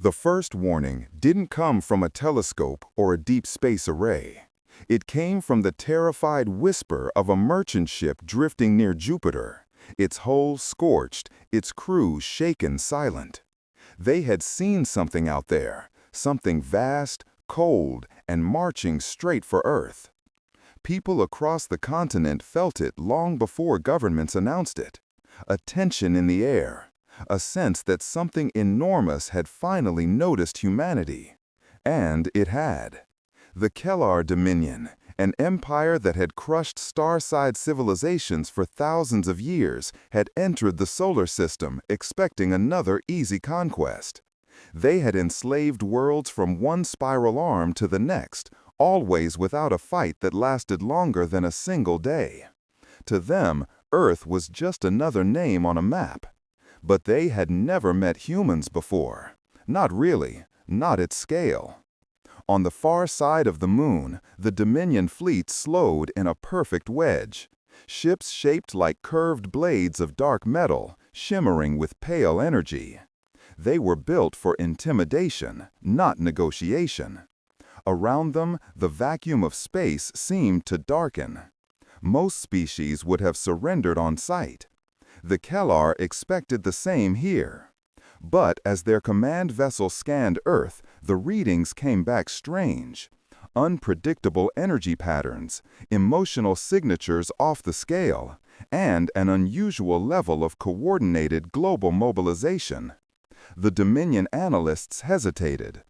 The first warning didn't come from a telescope or a deep space array. It came from the terrified whisper of a merchant ship drifting near Jupiter, its hull scorched, its crew shaken silent. They had seen something out there, something vast, cold, and marching straight for Earth. People across the continent felt it long before governments announced it. A tension in the air, a sense that something enormous had finally noticed humanity. And it had. The Kellar Dominion, an empire that had crushed star-side civilizations for thousands of years, had entered the solar system expecting another easy conquest. They had enslaved worlds from one spiral arm to the next, always without a fight that lasted longer than a single day. To them, Earth was just another name on a map. But they had never met humans before. Not really, not at scale. On the far side of the moon, the Dominion fleet slowed in a perfect wedge. Ships shaped like curved blades of dark metal, shimmering with pale energy. They were built for intimidation, not negotiation. Around them, the vacuum of space seemed to darken. Most species would have surrendered on sight. The Kellar expected the same here. But as their command vessel scanned Earth, the readings came back strange. Unpredictable energy patterns, emotional signatures off the scale, and an unusual level of coordinated global mobilization. The Dominion analysts hesitated.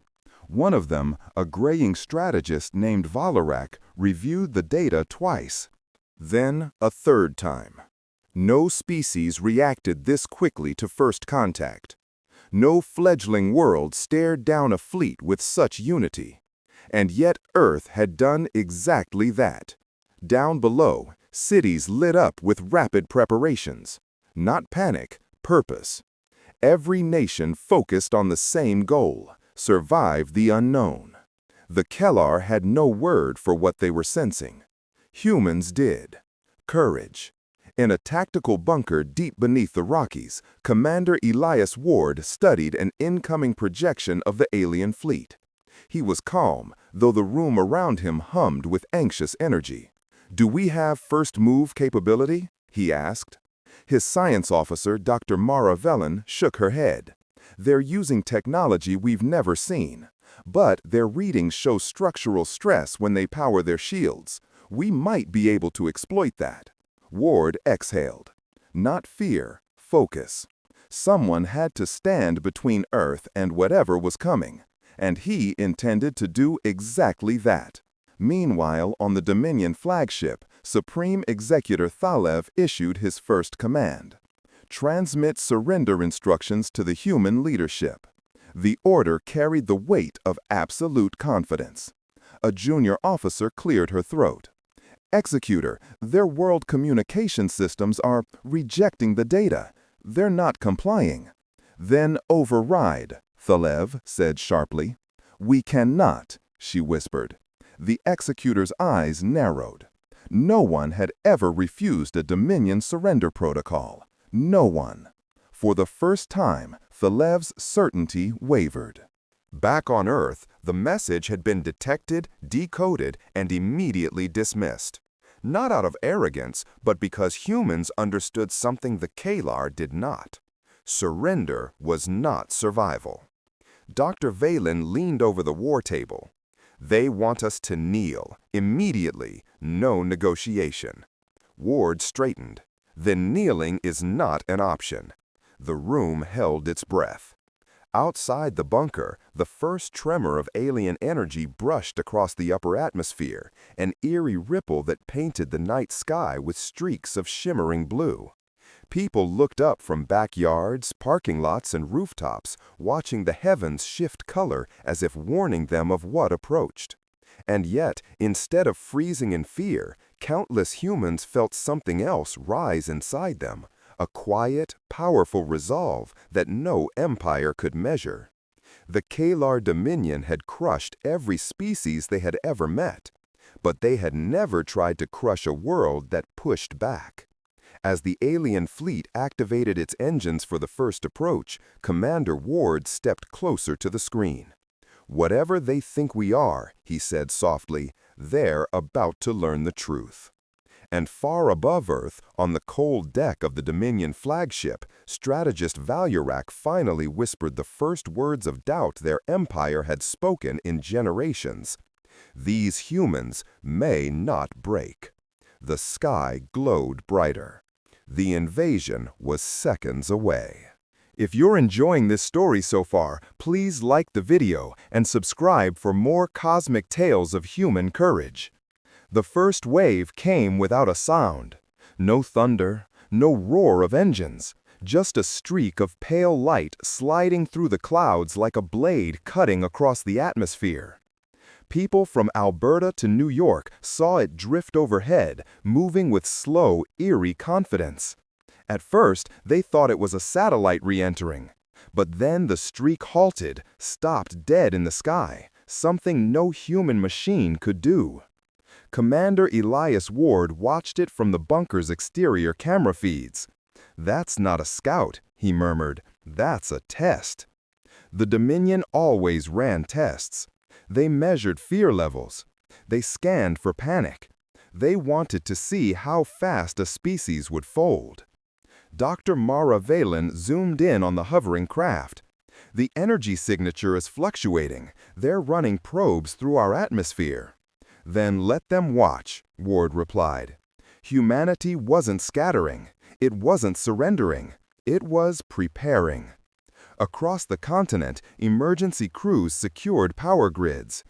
One of them, a graying strategist named Valorak, reviewed the data twice. Then a third time. No species reacted this quickly to first contact. No fledgling world stared down a fleet with such unity. And yet Earth had done exactly that. Down below, cities lit up with rapid preparations. Not panic, purpose. Every nation focused on the same goal: survive the unknown. The Kellar had no word for what they were sensing. Humans did. Courage. In a tactical bunker deep beneath the Rockies, Commander Elias Ward studied an incoming projection of the alien fleet. He was calm, though the room around him hummed with anxious energy. "Do we have first move capability?" he asked. His science officer, Dr. Mara Velen, shook her head. "They're using technology we've never seen. But their readings show structural stress when they power their shields. We might be able to exploit that." Ward exhaled. Not fear, focus. Someone had to stand between Earth and whatever was coming, and he intended to do exactly that. Meanwhile, on the Dominion flagship, Supreme Executor Thalev issued his first command. Transmit surrender instructions to the human leadership. The order carried the weight of absolute confidence. A junior officer cleared her throat. "Executor, their world communication systems are rejecting the data. They're not complying." "Then override," Thalev said sharply. "We cannot," she whispered. The executor's eyes narrowed. No one had ever refused a Dominion surrender protocol. No one. For the first time, Thalev's certainty wavered. Back on Earth, the message had been detected, decoded, and immediately dismissed. Not out of arrogance, but because humans understood something the Kellar did not. Surrender was not survival. Dr. Valen leaned over the war table. "They want us to kneel, immediately, no negotiation." Ward straightened. "Then kneeling is not an option." The room held its breath. Outside the bunker, the first tremor of alien energy brushed across the upper atmosphere, an eerie ripple that painted the night sky with streaks of shimmering blue. People looked up from backyards, parking lots, and rooftops, watching the heavens shift color as if warning them of what approached. And yet, instead of freezing in fear, countless humans felt something else rise inside them. A quiet, powerful resolve that no empire could measure. The Kellar Dominion had crushed every species they had ever met, but they had never tried to crush a world that pushed back. As the alien fleet activated its engines for the first approach, Commander Ward stepped closer to the screen. "Whatever they think we are," he said softly, "they're about to learn the truth." And far above Earth, on the cold deck of the Dominion flagship, strategist Valurak finally whispered the first words of doubt their empire had spoken in generations. "These humans may not break." The sky glowed brighter. The invasion was seconds away. If you're enjoying this story so far, please like the video and subscribe for more cosmic tales of human courage. The first wave came without a sound. No thunder, no roar of engines, just a streak of pale light sliding through the clouds like a blade cutting across the atmosphere. People from Alberta to New York saw it drift overhead, moving with slow, eerie confidence. At first, they thought it was a satellite re-entering. But then the streak halted, stopped dead in the sky, something no human machine could do. Commander Elias Ward watched it from the bunker's exterior camera feeds. "That's not a scout," he murmured. "That's a test." The Dominion always ran tests. They measured fear levels. They scanned for panic. They wanted to see how fast a species would fold. Dr. Mara Valen zoomed in on the hovering craft. "The energy signature is fluctuating. They're running probes through our atmosphere." "Then let them watch," Ward replied. Humanity wasn't scattering. It wasn't surrendering. It was preparing. Across the continent, emergency crews secured power grids.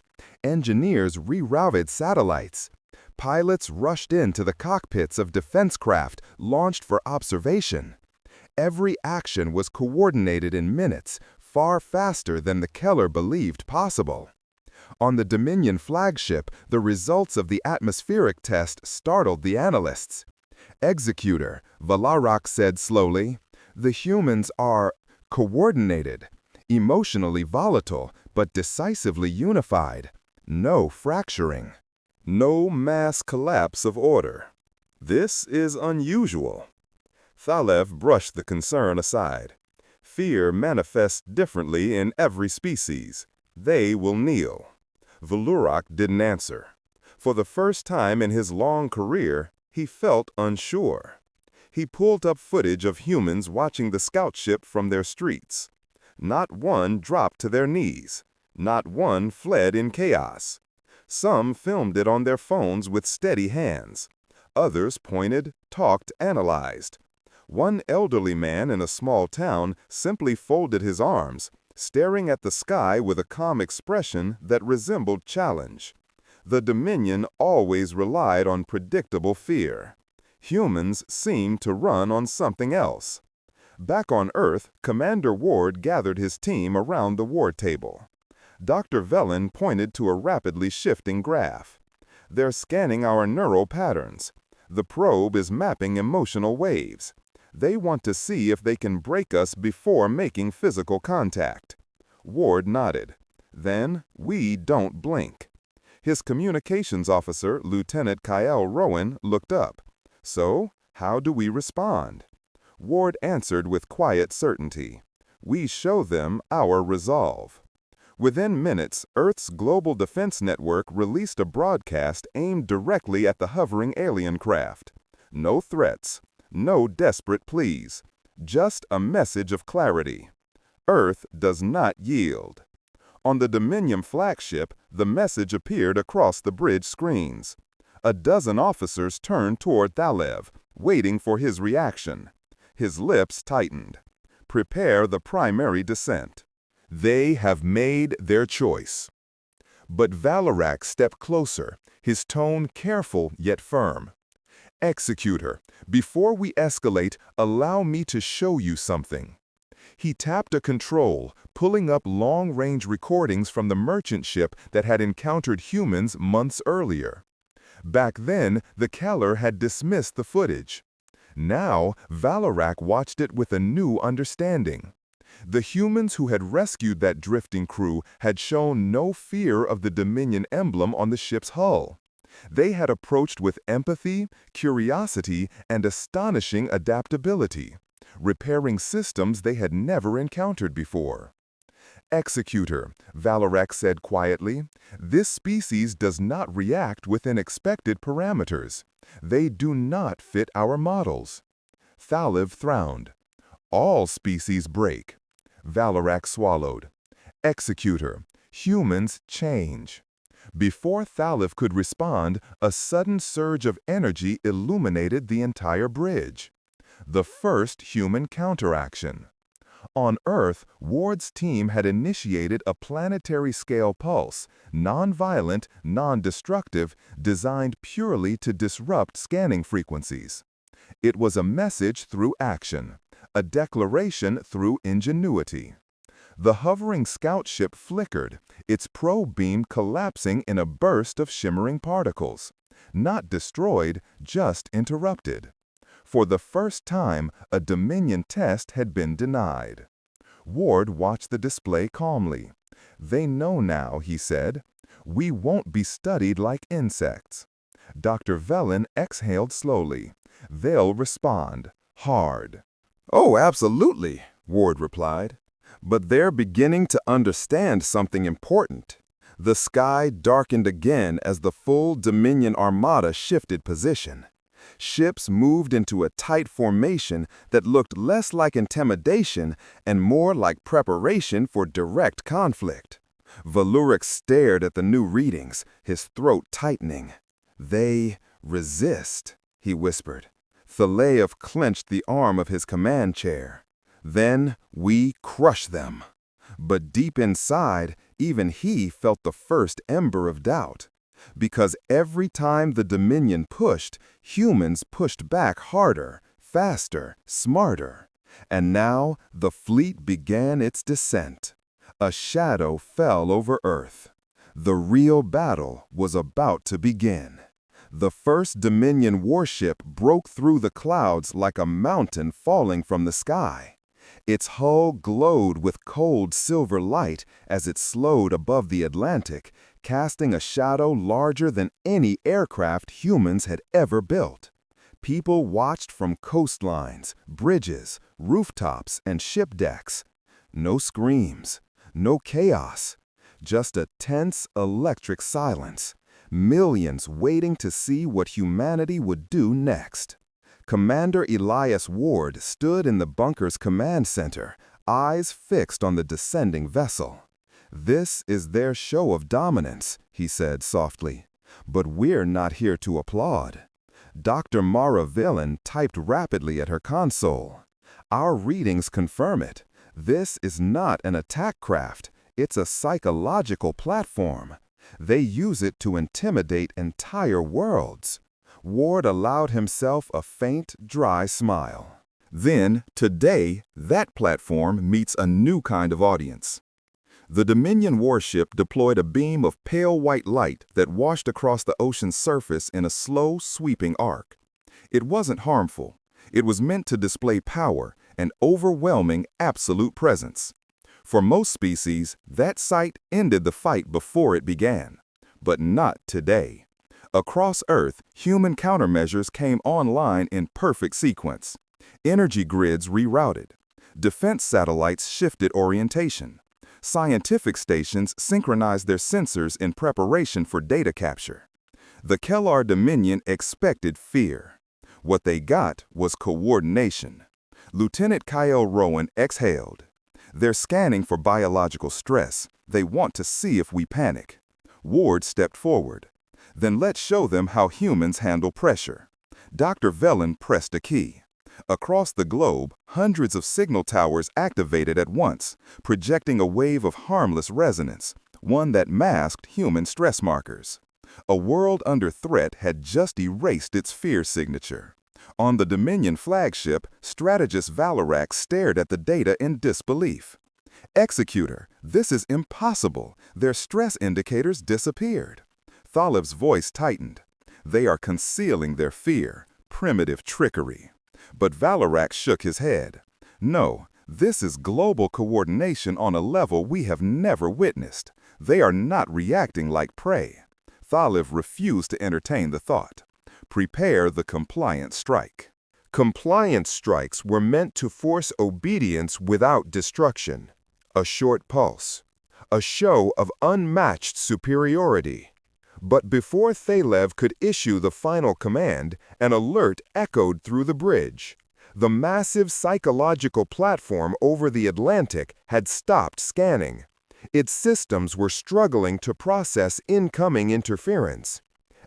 Engineers rerouted satellites. Pilots rushed into the cockpits of defense craft launched for observation. Every action was coordinated in minutes, far faster than the Keller believed possible. On the Dominion flagship, the results of the atmospheric test startled the analysts. "Executor," Valarak said slowly, "the humans are coordinated, emotionally volatile, but decisively unified. No fracturing. No mass collapse of order. This is unusual." Thalev brushed the concern aside. "Fear manifests differently in every species. They will kneel." Valurak didn't answer. For the first time in his long career, he felt unsure. He pulled up footage of humans watching the scout ship from their streets. Not one dropped to their knees. Not one fled in chaos. Some filmed it on their phones with steady hands. Others pointed, talked, analyzed. One elderly man in a small town simply folded his arms, staring at the sky with a calm expression that resembled challenge. The Dominion always relied on predictable fear. Humans seemed to run on something else. Back on Earth, Commander Ward gathered his team around the war table. Dr. Velen pointed to a rapidly shifting graph. "They're scanning our neural patterns. The probe is mapping emotional waves. They want to see if they can break us before making physical contact." Ward nodded. "Then we don't blink." His communications officer, Lieutenant Kyle Rowan, looked up. "So, how do we respond?" Ward answered with quiet certainty. "We show them our resolve." Within minutes, Earth's global defense network released a broadcast aimed directly at the hovering alien craft. No threats, no desperate pleas, just a message of clarity. Earth does not yield. On the Dominion flagship, the message appeared across the bridge screens. A dozen officers turned toward Thalev, waiting for his reaction. His lips tightened. "Prepare the primary descent. They have made their choice." But Valarak stepped closer, his tone careful yet firm. "Executor, before we escalate, allow me to show you something." He tapped a control, pulling up long-range recordings from the merchant ship that had encountered humans months earlier. Back then, the Keller had dismissed the footage. Now, Valarak watched it with a new understanding. The humans who had rescued that drifting crew had shown no fear of the Dominion emblem on the ship's hull. They had approached with empathy, curiosity, and astonishing adaptability, repairing systems they had never encountered before. Executor, Valorak said quietly, this species does not react within expected parameters. They do not fit our models. Thaliv frowned. All species break. Valorak swallowed. Executor, humans change. Before Thaliv could respond, a sudden surge of energy illuminated the entire bridge. The first human counteraction. On Earth, Ward's team had initiated a planetary-scale pulse, non-violent, non-destructive, designed purely to disrupt scanning frequencies. It was a message through action, a declaration through ingenuity. The hovering scout ship flickered, its probe beam collapsing in a burst of shimmering particles. Not destroyed, just interrupted. For the first time, a Dominion test had been denied. Ward watched the display calmly. They know now, he said. We won't be studied like insects. Dr. Velen exhaled slowly. They'll respond. Hard. Oh, absolutely, Ward replied. But they're beginning to understand something important. The sky darkened again as the full Dominion armada shifted position. Ships moved into a tight formation that looked less like intimidation and more like preparation for direct conflict. Valuric stared at the new readings, his throat tightening. They resist, he whispered. Thalev clenched the arm of his command chair. Then we crush them. But deep inside, even he felt the first ember of doubt. Because every time the Dominion pushed, humans pushed back harder, faster, smarter. And now the fleet began its descent. A shadow fell over Earth. The real battle was about to begin. The first Dominion warship broke through the clouds like a mountain falling from the sky. Its hull glowed with cold silver light as it slowed above the Atlantic, casting a shadow larger than any aircraft humans had ever built. People watched from coastlines, bridges, rooftops, and ship decks. No screams, no chaos, just a tense electric silence. Millions waiting to see what humanity would do next. Commander Elias Ward stood in the bunker's command center, eyes fixed on the descending vessel. This is their show of dominance, he said softly. But we're not here to applaud. Dr. Mara Villain typed rapidly at her console. Our readings confirm it. This is not an attack craft. It's a psychological platform. They use it to intimidate entire worlds. Ward allowed himself a faint, dry smile. Then, today, that platform meets a new kind of audience. The Dominion warship deployed a beam of pale white light that washed across the ocean's surface in a slow, sweeping arc. It wasn't harmful. It was meant to display power, an overwhelming, absolute presence. For most species, that sight ended the fight before it began. But not today. Across Earth, human countermeasures came online in perfect sequence. Energy grids rerouted. Defense satellites shifted orientation. Scientific stations synchronized their sensors in preparation for data capture. The Kellar Dominion expected fear. What they got was coordination. Lieutenant Kyle Rowan exhaled. They're scanning for biological stress. They want to see if we panic. Ward stepped forward. Then let's show them how humans handle pressure. Dr. Velen pressed a key. Across the globe, hundreds of signal towers activated at once, projecting a wave of harmless resonance, one that masked human stress markers. A world under threat had just erased its fear signature. On the Dominion flagship, strategist Valorak stared at the data in disbelief. Executor, this is impossible. Their stress indicators disappeared. Thaliv's voice tightened. They are concealing their fear, primitive trickery. But Valorak shook his head. No, this is global coordination on a level we have never witnessed. They are not reacting like prey. Thalev refused to entertain the thought. Prepare the compliance strike. Compliance strikes were meant to force obedience without destruction. A short pulse. A show of unmatched superiority. But before Thalev could issue the final command, an alert echoed through the bridge. The massive psychological platform over the Atlantic had stopped scanning. Its systems were struggling to process incoming interference.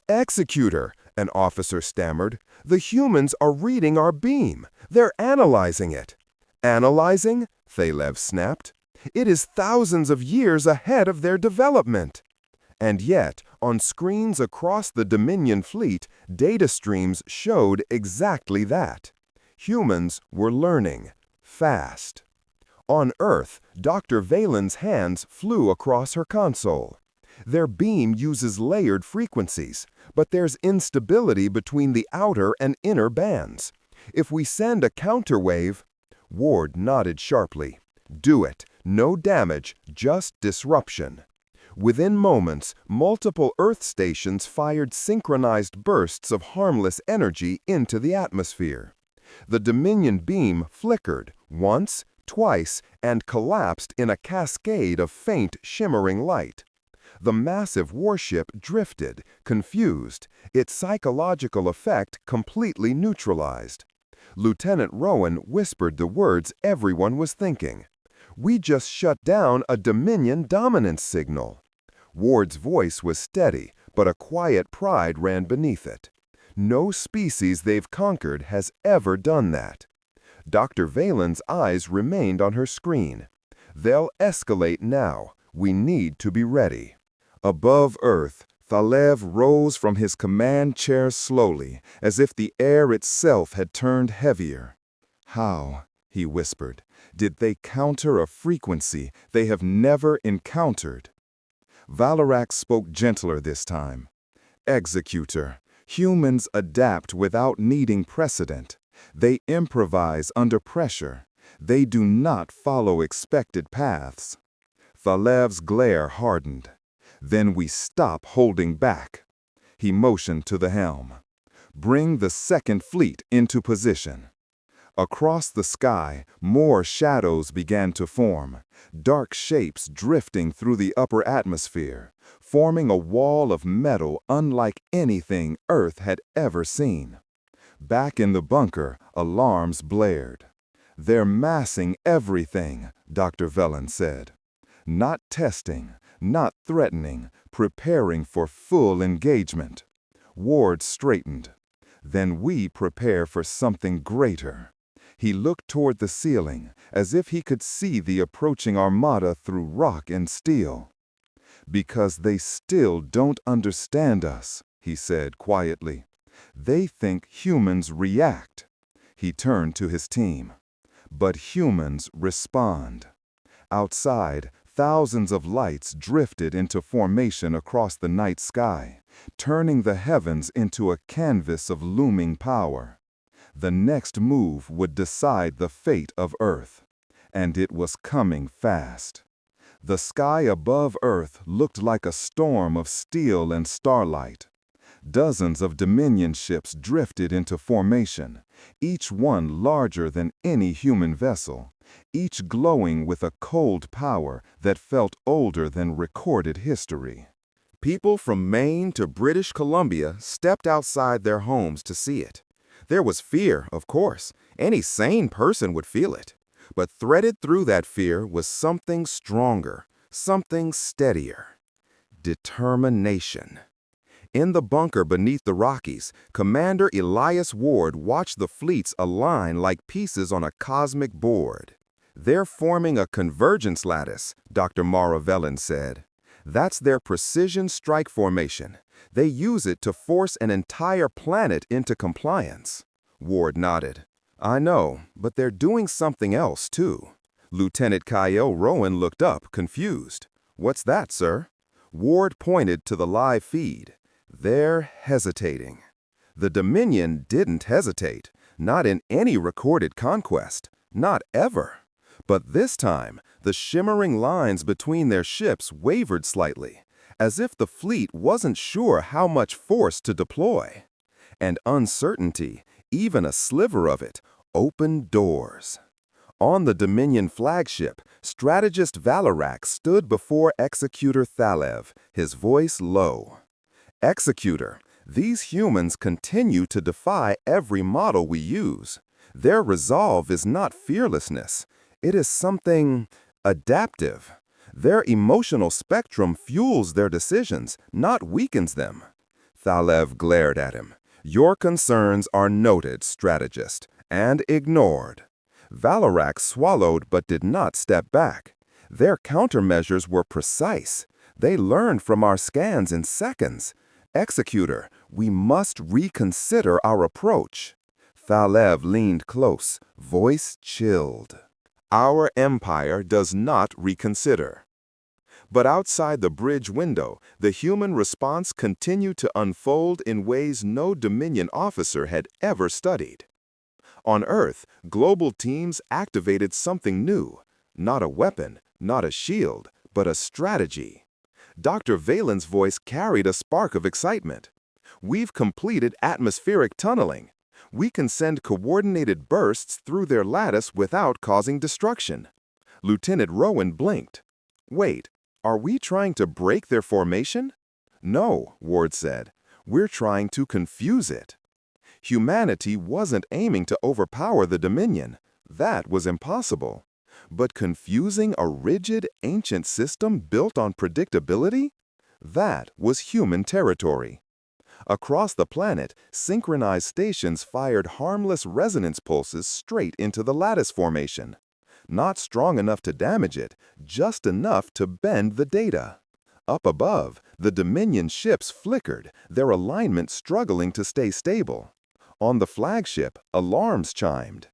"Executor," an officer stammered, "the humans are reading our beam. They're analyzing it." "Analyzing?" Thalev snapped. "It is thousands of years ahead of their development." And yet, on screens across the Dominion fleet, data streams showed exactly that. Humans were learning, fast. On Earth, Dr. Valen's hands flew across her console. Their beam uses layered frequencies, but there's instability between the outer and inner bands. If we send a counterwave— Ward nodded sharply. "Do it. No damage, just disruption." Within moments, multiple Earth stations fired synchronized bursts of harmless energy into the atmosphere. The Dominion beam flickered once, twice, and collapsed in a cascade of faint, shimmering light. The massive warship drifted, confused, its psychological effect completely neutralized. Lieutenant Rowan whispered the words everyone was thinking. "We just shut down a Dominion dominance signal." Ward's voice was steady, but a quiet pride ran beneath it. No species they've conquered has ever done that. Dr. Valen's eyes remained on her screen. "They'll escalate now. We need to be ready." Above Earth, Thalev rose from his command chair slowly, as if the air itself had turned heavier. "How," he whispered, "did they counter a frequency they have never encountered?" Valorak spoke gentler this time. "Executor, humans adapt without needing precedent. They improvise under pressure. They do not follow expected paths." Thalev's glare hardened. "Then we stop holding back." He motioned to the helm. "Bring the Second Fleet into position." Across the sky, more shadows began to form, dark shapes drifting through the upper atmosphere, forming a wall of metal unlike anything Earth had ever seen. Back in the bunker, alarms blared. "They're massing everything," Dr. Velen said. "Not testing, not threatening, preparing for full engagement." Ward straightened. "Then we prepare for something greater." He looked toward the ceiling, as if he could see the approaching armada through rock and steel. "Because they still don't understand us," he said quietly. "They think humans react." He turned to his team. "But humans respond." Outside, thousands of lights drifted into formation across the night sky, turning the heavens into a canvas of looming power. The next move would decide the fate of Earth. And it was coming fast. The sky above Earth looked like a storm of steel and starlight. Dozens of Dominion ships drifted into formation, each one larger than any human vessel, each glowing with a cold power that felt older than recorded history. People from Maine to British Columbia stepped outside their homes to see it. There was fear, of course. Any sane person would feel it. But threaded through that fear was something stronger, something steadier. Determination. In the bunker beneath the Rockies, Commander Elias Ward watched the fleets align like pieces on a cosmic board. "They're forming a convergence lattice," Dr. Mara Velen said. "That's their precision strike formation. They use it to force an entire planet into compliance." Ward nodded. "I know, but they're doing something else, too." Lieutenant Kyle Rowan looked up, confused. "What's that, sir?" Ward pointed to the live feed. "They're hesitating." The Dominion didn't hesitate, not in any recorded conquest, not ever. But this time, the shimmering lines between their ships wavered slightly, as if the fleet wasn't sure how much force to deploy. And uncertainty, even a sliver of it, opened doors. On the Dominion flagship, strategist Valorak stood before Executor Thalev, his voice low. Executor, these humans continue to defy every model we use. Their resolve is not fearlessness. It is something adaptive. Their emotional spectrum fuels their decisions, not weakens them. Thalev glared at him. Your concerns are noted, strategist, and ignored. Valorak swallowed but did not step back. Their countermeasures were precise. They learned from our scans in seconds. Executor, we must reconsider our approach. Thalev leaned close, voice chilled. Our empire does not reconsider. But outside the bridge window, the human response continued to unfold in ways no Dominion officer had ever studied. On Earth, global teams activated something new. Not a weapon, not a shield, but a strategy. Dr. Valen's voice carried a spark of excitement. We've completed atmospheric tunneling. We can send coordinated bursts through their lattice without causing destruction. Lieutenant Rowan blinked. Wait, are we trying to break their formation? No, Ward said. We're trying to confuse it. Humanity wasn't aiming to overpower the Dominion. That was impossible. But confusing a rigid, ancient system built on predictability? That was human territory. Across the planet, synchronized stations fired harmless resonance pulses straight into the lattice formation. Not strong enough to damage it, just enough to bend the data. Up above, the Dominion ships flickered, their alignment struggling to stay stable. On the flagship, alarms chimed.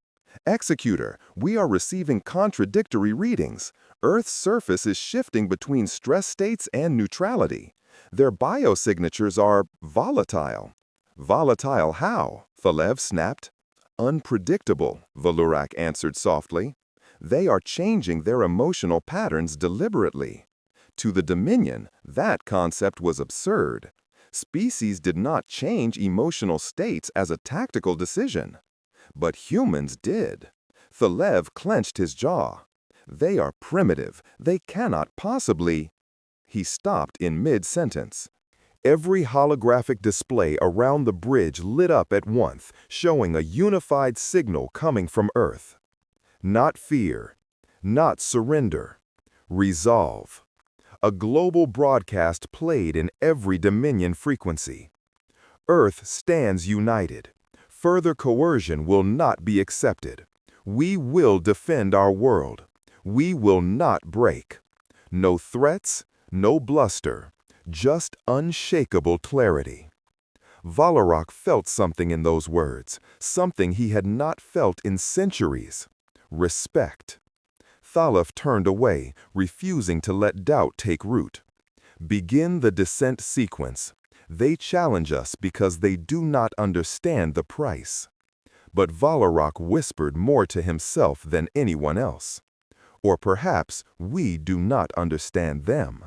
Executor, we are receiving contradictory readings. Earth's surface is shifting between stress states and neutrality. Their biosignatures are volatile. Volatile how? Thalev snapped. Unpredictable, Valorak answered softly. They are changing their emotional patterns deliberately. To the Dominion, that concept was absurd. Species did not change emotional states as a tactical decision. But humans did. Thalev clenched his jaw. They are primitive. They cannot possibly... He stopped in mid-sentence. Every holographic display around the bridge lit up at once, showing a unified signal coming from Earth. Not fear, not surrender, resolve. A global broadcast played in every Dominion frequency. Earth stands united. Further coercion will not be accepted. We will defend our world. We will not break. No threats, no bluster, just unshakable clarity. Valorak felt something in those words, something he had not felt in centuries. Respect. Thalev turned away, refusing to let doubt take root. Begin the descent sequence. They challenge us because they do not understand the price. But Valorak whispered more to himself than anyone else. Or perhaps we do not understand them.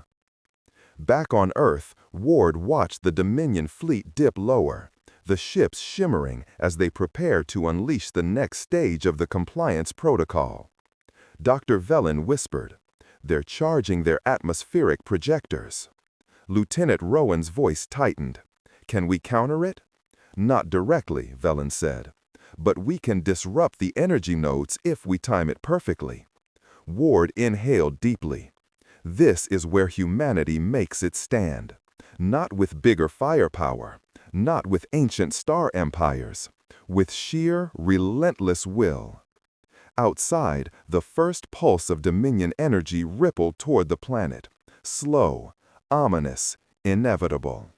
Back on Earth, Ward watched the Dominion fleet dip lower, the ships shimmering as they prepared to unleash the next stage of the compliance protocol. Dr. Velen whispered, "They're charging their atmospheric projectors." Lieutenant Rowan's voice tightened. "Can we counter it?" "Not directly," Velen said, "but we can disrupt the energy nodes if we time it perfectly." Ward inhaled deeply. This is where humanity makes its stand. Not with bigger firepower, not with ancient star empires, with sheer, relentless will. Outside, the first pulse of Dominion energy rippled toward the planet, slow, ominous, inevitable.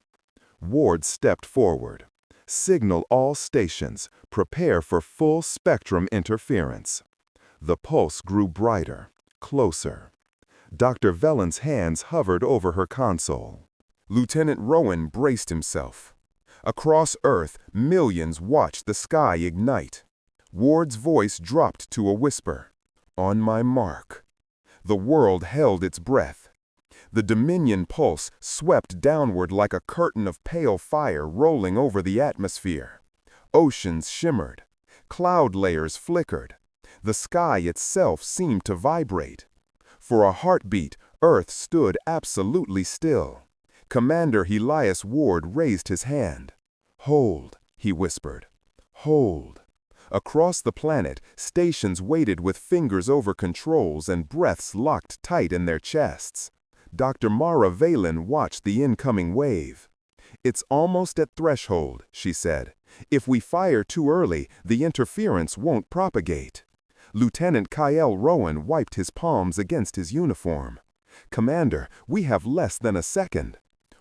Ward stepped forward. "Signal all stations, prepare for full spectrum interference." The pulse grew brighter, closer. Dr. Velen's hands hovered over her console. Lieutenant Rowan braced himself. Across Earth, millions watched the sky ignite. Ward's voice dropped to a whisper. "On my mark." The world held its breath. The Dominion pulse swept downward like a curtain of pale fire rolling over the atmosphere. Oceans shimmered. Cloud layers flickered. The sky itself seemed to vibrate. For a heartbeat, Earth stood absolutely still. Commander Elias Ward raised his hand. "Hold," he whispered. "Hold." Across the planet, stations waited with fingers over controls and breaths locked tight in their chests. Dr. Mara Valen watched the incoming wave. "It's almost at threshold," she said. "If we fire too early, the interference won't propagate." Lieutenant Kyle Rowan wiped his palms against his uniform. "Commander, we have less than a second."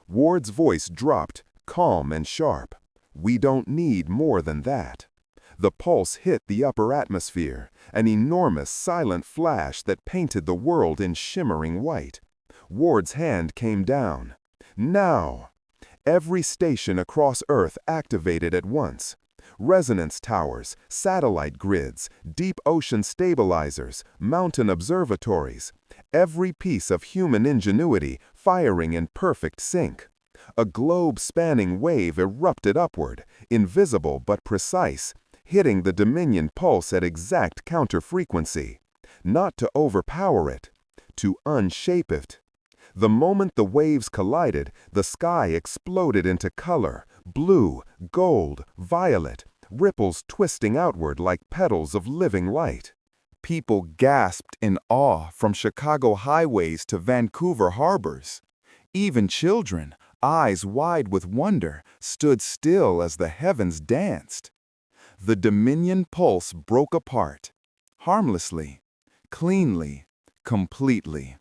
Ward's voice dropped, calm and sharp. "We don't need more than that." The pulse hit the upper atmosphere, an enormous silent flash that painted the world in shimmering white. Ward's hand came down. "Now!" Every station across Earth activated at once. Resonance towers, satellite grids, deep ocean stabilizers, mountain observatories. Every piece of human ingenuity firing in perfect sync. A globe-spanning wave erupted upward, invisible but precise, hitting the Dominion pulse at exact counter-frequency. Not to overpower it, to unshape it. The moment the waves collided, the sky exploded into color, blue, gold, violet, ripples twisting outward like petals of living light. People gasped in awe from Chicago highways to Vancouver harbors. Even children, eyes wide with wonder, stood still as the heavens danced. The Dominion pulse broke apart, harmlessly, cleanly, completely.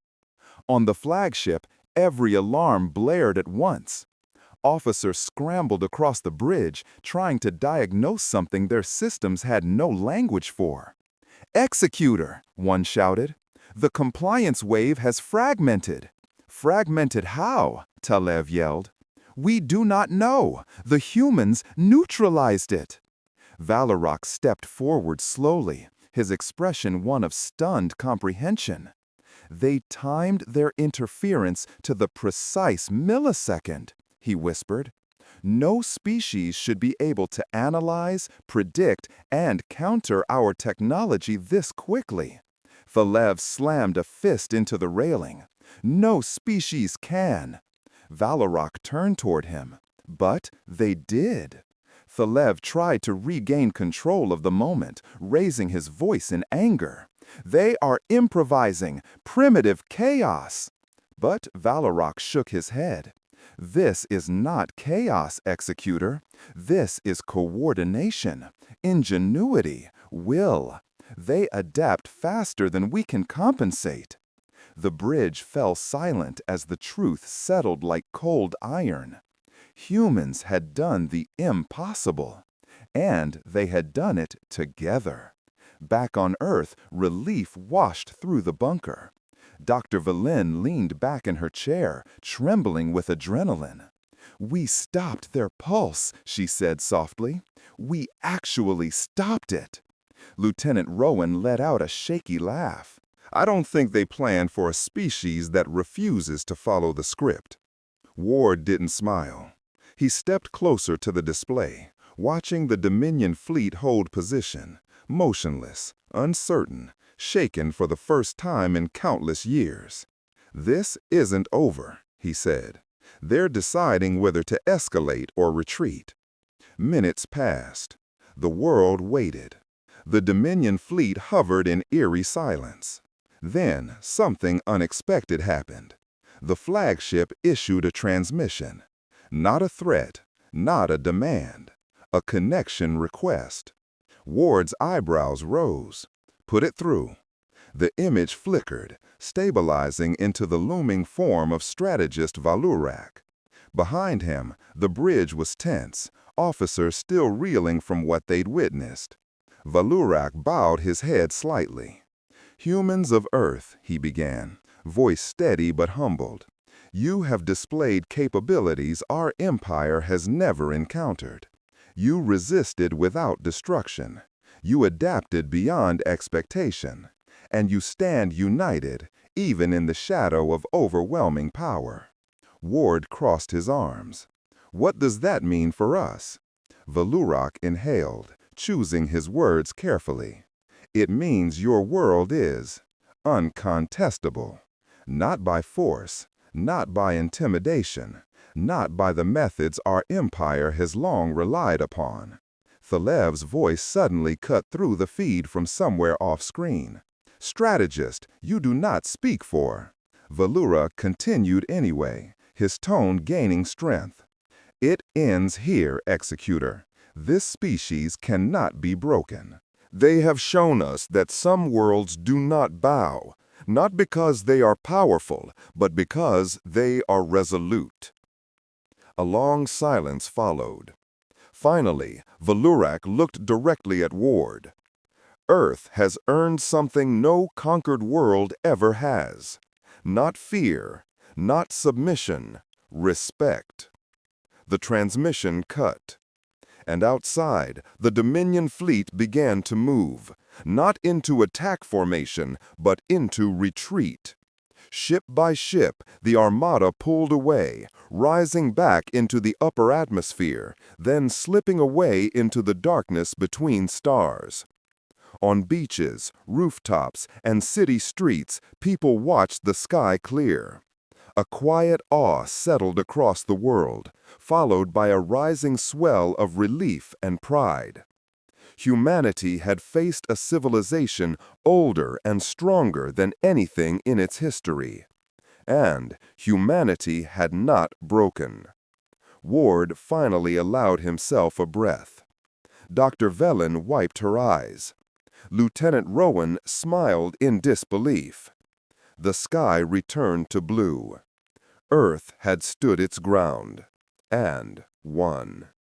On the flagship, every alarm blared at once. Officers scrambled across the bridge, trying to diagnose something their systems had no language for. "Executor," one shouted. "The compliance wave has fragmented." "Fragmented how?" Talev yelled. "We do not know. The humans neutralized it." Valorok stepped forward slowly, his expression one of stunned comprehension. "They timed their interference to the precise millisecond," he whispered. "No species should be able to analyze, predict, and counter our technology this quickly." Thalev slammed a fist into the railing. "No species can." Valorok turned toward him. But they did. Thalev tried to regain control of the moment, raising his voice in anger. "They are improvising, primitive chaos." But Valorok shook his head. "This is not chaos, Executor. This is coordination, ingenuity, will. They adapt faster than we can compensate." The bridge fell silent as the truth settled like cold iron. Humans had done the impossible, and they had done it together. Back on Earth, relief washed through the bunker. Dr. Valen leaned back in her chair, trembling with adrenaline. "We stopped their pulse," she said softly. "We actually stopped it." Lieutenant Rowan let out a shaky laugh. "I don't think they planned for a species that refuses to follow the script." Ward didn't smile. He stepped closer to the display, watching the Dominion fleet hold position, motionless, uncertain, shaken for the first time in countless years. "This isn't over," he said. "They're deciding whether to escalate or retreat." Minutes passed. The world waited. The Dominion fleet hovered in eerie silence. Then something unexpected happened. The flagship issued a transmission. Not a threat, not a demand, a connection request. Ward's eyebrows rose. "Put it through." The image flickered, stabilizing into the looming form of strategist Valurak. Behind him, the bridge was tense, officers still reeling from what they'd witnessed. Valurak bowed his head slightly. "Humans of Earth," he began, voice steady but humbled. "You have displayed capabilities our empire has never encountered. You resisted without destruction. You adapted beyond expectation. And you stand united, even in the shadow of overwhelming power. Ward crossed his arms. What does that mean for us? Velurak inhaled, choosing his words carefully. It means your world is uncontestable. Not by force, not by intimidation, not by the methods our empire has long relied upon. Thalev's voice suddenly cut through the feed from somewhere off-screen. Strategist, you do not speak for. Velura continued anyway, his tone gaining strength. It ends here, Executor. This species cannot be broken. They have shown us that some worlds do not bow, not because they are powerful, but because they are resolute. A long silence followed. Finally, Velurak looked directly at Ward. Earth has earned something no conquered world ever has. Not fear, not submission, respect. The transmission cut. And outside, the Dominion fleet began to move, not into attack formation, but into retreat. Ship by ship, the Armada pulled away, rising back into the upper atmosphere, then slipping away into the darkness between stars. On beaches, rooftops, and city streets, people watched the sky clear. A quiet awe settled across the world, followed by a rising swell of relief and pride. Humanity had faced a civilization older and stronger than anything in its history. And humanity had not broken. Ward finally allowed himself a breath. Dr. Velen wiped her eyes. Lieutenant Rowan smiled in disbelief. The sky returned to blue. Earth had stood its ground and won.